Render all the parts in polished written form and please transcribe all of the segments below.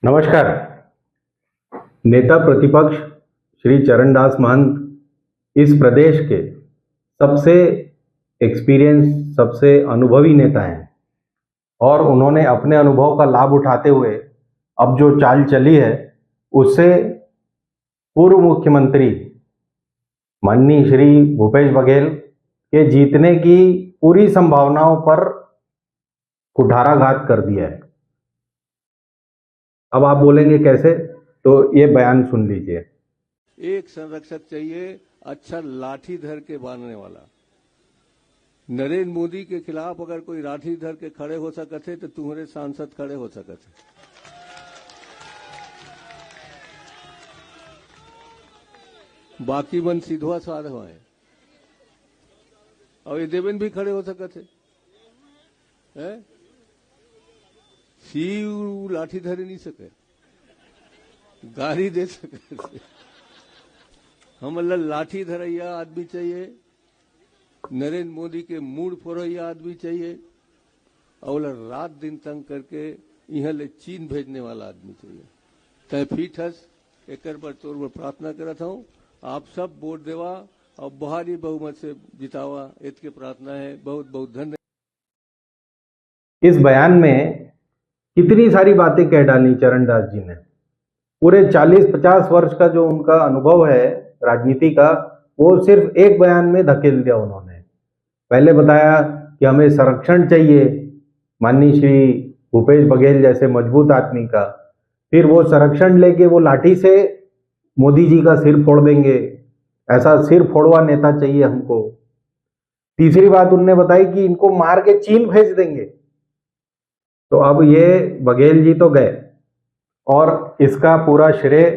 नमस्कार। नेता प्रतिपक्ष श्री चरणदास महंत इस प्रदेश के सबसे एक्सपीरियंस, सबसे अनुभवी नेता हैं और उन्होंने अपने अनुभव का लाभ उठाते हुए अब जो चाल चली है उससे पूर्व मुख्यमंत्री माननीय श्री भूपेश बघेल के जीतने की पूरी संभावनाओं पर कुठाराघात कर दिया है। अब आप बोलेंगे कैसे, तो ये बयान सुन लीजिए। एक संरक्षक चाहिए, अच्छा लाठी धर के बांधने वाला। नरेंद्र मोदी के खिलाफ अगर कोई लाठी धर के खड़े हो सकते तो तुम्हारे सांसद खड़े हो सकते। बाकी मन सीधवा साधवा है और ये देवेंद्र भी खड़े हो सकते हैं। शिव लाठी धरे नहीं सके, गाली दे सके। हम लाठी धरैया आदमी चाहिए, नरेंद्र मोदी के मूड फोड़ैया आदमी चाहिए और रात दिन तंग करके यहाँ ले चीन भेजने वाला आदमी चाहिए। तय फीट हस एक पर तौर पर प्रार्थना करता हूँ, आप सब वोट देवा और भारी बहुमत से जितावा, इसके प्रार्थना है। बहुत बहुत धन्यवाद। इस बयान में कितनी सारी बातें कह डाली चरणदास जी ने। पूरे 40-50 वर्ष का जो उनका अनुभव है राजनीति का, वो सिर्फ एक बयान में धकेल दिया उन्होंने। पहले बताया कि हमें संरक्षण चाहिए माननीय श्री भूपेश बघेल जैसे मजबूत आदमी का, फिर वो संरक्षण लेके वो लाठी से मोदी जी का सिर फोड़ देंगे, ऐसा सिर फोड़वा नेता चाहिए हमको। तीसरी बात उन्होंने बताई कि इनको मार के चीन भेज देंगे। तो अब ये बघेल जी तो गए और इसका पूरा श्रेय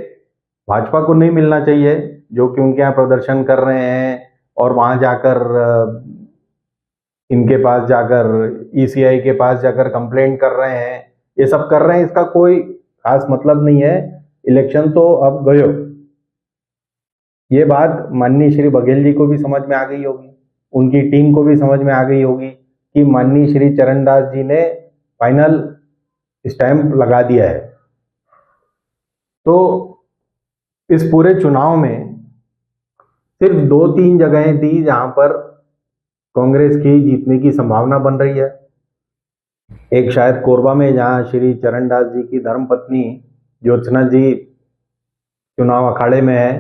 भाजपा को नहीं मिलना चाहिए, जो कि उनके यहाँ प्रदर्शन कर रहे हैं और वहां जाकर इनके पास जाकर ईसीआई के पास जाकर कंप्लेंट कर रहे हैं, ये सब कर रहे हैं। इसका कोई खास मतलब नहीं है। इलेक्शन तो अब गयो। ये बात माननीय श्री बघेल जी को भी समझ में आ गई होगी, उनकी टीम को भी समझ में आ गई होगी कि माननीय श्री चरणदास जी ने फाइनल स्टैंप लगा दिया है। तो इस पूरे चुनाव में सिर्फ 2-3 जगहें थी जहां पर कांग्रेस की जीतने की संभावना बन रही है। एक शायद कोरबा में, जहां श्री चरणदास जी की धर्मपत्नी ज्योत्सना जी चुनाव अखाड़े में है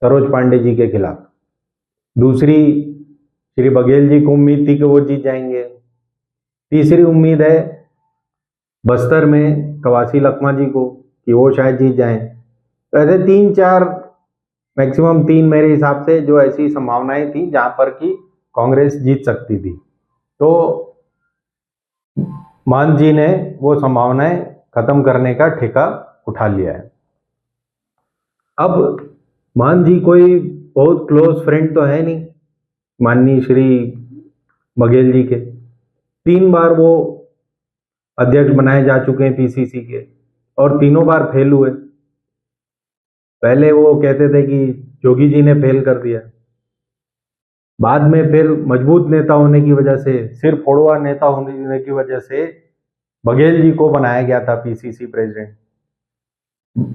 सरोज पांडे जी के खिलाफ। दूसरी, श्री बघेल जी को उम्मीद थी कि वो जीत जाएंगे। तीसरी उम्मीद है बस्तर में कवासी लखमा जी को, कि वो शायद जीत जाएं। तो ऐसे 3-4, मैक्सिमम 3 मेरे हिसाब से जो ऐसी संभावनाएं थी जहां पर कि कांग्रेस जीत सकती थी। तो मान जी ने वो संभावनाएं खत्म करने का ठेका उठा लिया है। अब मान जी कोई बहुत क्लोज फ्रेंड तो है नहीं माननीय श्री बघेल जी के। 3 बार वो अध्यक्ष बनाए जा चुके हैं पीसीसी के और तीनों बार फेल हुए। पहले वो कहते थे कि जोगी जी ने फेल कर दिया, बाद में फिर मजबूत नेता होने की वजह से, सिर फोड़वा नेता होने की वजह से बघेल जी को बनाया गया था पीसीसी प्रेसिडेंट।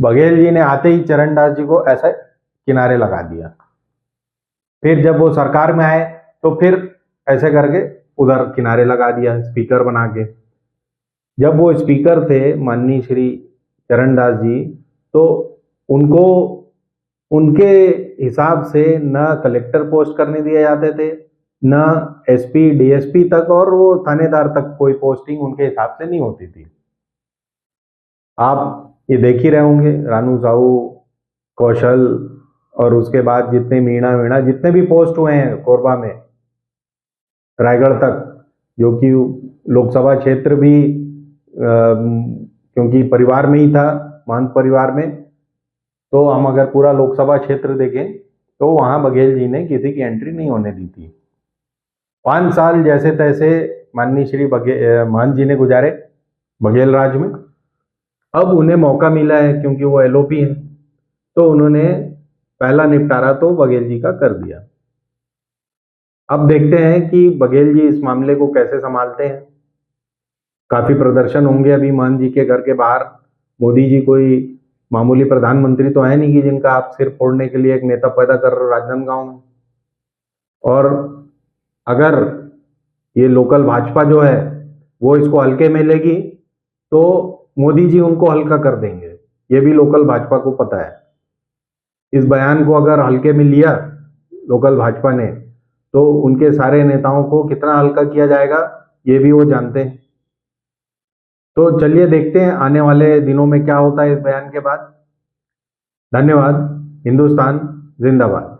बघेल जी ने आते ही चरणदास जी को ऐसे किनारे लगा दिया। फिर जब वो सरकार में आए तो फिर ऐसे करके उधर किनारे लगा दिया स्पीकर बना के। जब वो स्पीकर थे माननीय श्री चरणदास जी, तो उनको उनके हिसाब से न कलेक्टर पोस्ट करने दिए जाते थे, न एसपी डीएसपी तक, और वो थानेदार तक कोई पोस्टिंग उनके हिसाब से नहीं होती थी। आप ये देख ही रहे होंगे, रानू साहू, कौशल, और उसके बाद जितने मीणा जितने भी पोस्ट हुए हैं कोरबा में, रायगढ़ तक, जो कि लोकसभा क्षेत्र भी क्योंकि परिवार में ही था, महंत परिवार में, तो हम अगर पूरा लोकसभा क्षेत्र देखें तो वहां बघेल जी ने किसी की एंट्री नहीं होने दी थी। 5 साल जैसे तैसे माननीय श्री महंत जी ने गुजारे बघेल राज में। अब उन्हें मौका मिला है क्योंकि वो एलओपी हैं, तो उन्होंने पहला निपटारा तो बघेल जी का कर दिया। अब देखते हैं कि बघेल जी इस मामले को कैसे संभालते हैं। काफी प्रदर्शन होंगे अभी महंत जी के घर के बाहर, मोदी जी कोई मामूली प्रधानमंत्री तो है नहीं कि जिनका आप सिर फोड़ने के लिए एक नेता पैदा कर रहे हो राजनांदगांव में। और अगर ये लोकल भाजपा जो है वो इसको हल्के में लेगी तो मोदी जी उनको हल्का कर देंगे, ये भी लोकल भाजपा को पता है। इस बयान को अगर हल्के में लिया लोकल भाजपा ने तो उनके सारे नेताओं को कितना हल्का किया जाएगा ये भी वो जानते हैं। तो चलिए देखते हैं आने वाले दिनों में क्या होता है इस बयान के बाद। धन्यवाद। हिंदुस्तान जिंदाबाद।